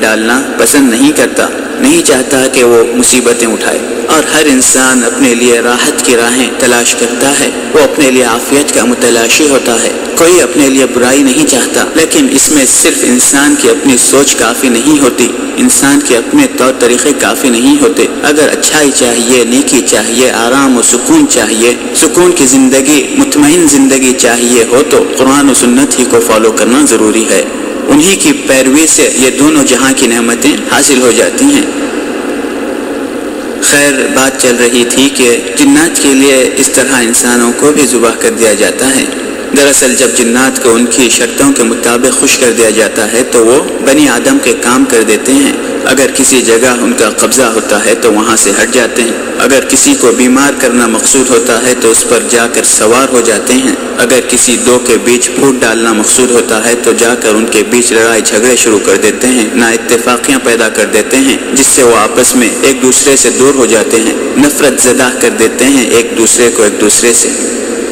ڈالنا پسند نہیں کرتا، نہیں چاہتا کہ وہ مصیبتیں اٹھائے، اور ہر انسان اپنے لیے راحت کی راہیں تلاش کرتا ہے، وہ اپنے لیے عافیت کا متلاشی ہوتا ہے، کوئی اپنے لیے برائی نہیں چاہتا، لیکن اس میں صرف انسان کی اپنی سوچ کافی نہیں ہوتی، انسان کے اپنے طور طریقے کافی نہیں ہوتے۔ اگر اچھائی چاہیے، نیکی چاہیے، آرام و سکون چاہیے، سکون کی زندگی، مطمئن زندگی چاہیے ہو تو قرآن و سنت ہی کو فالو کرنا ضروری ہے، انہی کی پیروی سے یہ دونوں جہاں کی نعمتیں حاصل ہو جاتی ہیں۔ خیر، بات چل رہی تھی کہ جنات کے لیے اس طرح انسانوں کو بھی ذبح کر دیا جاتا ہے۔ دراصل جب جنات کو ان کی شرطوں کے مطابق خوش کر دیا جاتا ہے تو وہ بنی آدم کے کام کر دیتے ہیں۔ اگر کسی جگہ ان کا قبضہ ہوتا ہے تو وہاں سے ہٹ جاتے ہیں، اگر کسی کو بیمار کرنا مقصود ہوتا ہے تو اس پر جا کر سوار ہو جاتے ہیں، اگر کسی دو کے بیچ پھوٹ ڈالنا مقصود ہوتا ہے تو جا کر ان کے بیچ لڑائی جھگڑے شروع کر دیتے ہیں، نا اتفاقیاں پیدا کر دیتے ہیں جس سے وہ آپس میں ایک دوسرے سے دور ہو جاتے ہیں، نفرت زدہ کر دیتے ہیں ایک دوسرے کو ایک دوسرے سے،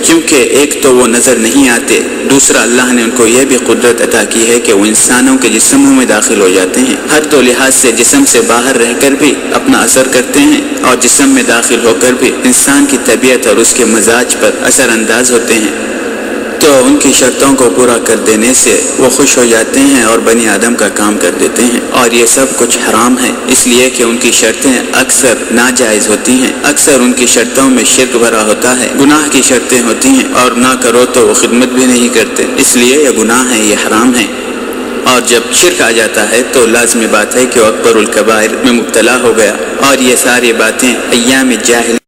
کیونکہ ایک تو وہ نظر نہیں آتے، دوسرا اللہ نے ان کو یہ بھی قدرت عطا کی ہے کہ وہ انسانوں کے جسموں میں داخل ہو جاتے ہیں، ہر دو لحاظ سے جسم سے باہر رہ کر بھی اپنا اثر کرتے ہیں اور جسم میں داخل ہو کر بھی انسان کی طبیعت اور اس کے مزاج پر اثر انداز ہوتے ہیں۔ تو ان کی شرطوں کو پورا کر دینے سے وہ خوش ہو جاتے ہیں اور بنی آدم کا کام کر دیتے ہیں، اور یہ سب کچھ حرام ہے، اس لیے کہ ان کی شرطیں اکثر ناجائز ہوتی ہیں، اکثر ان کی شرطوں میں شرک بھرا ہوتا ہے، گناہ کی شرطیں ہوتی ہیں، اور نہ کرو تو وہ خدمت بھی نہیں کرتے، اس لیے یہ گناہ ہے، یہ حرام ہے۔ اور جب شرک آ جاتا ہے تو لازمی بات ہے کہ وہ اکبر الکبائر میں مبتلا ہو گیا، اور یہ ساری باتیں ایام جاہلیت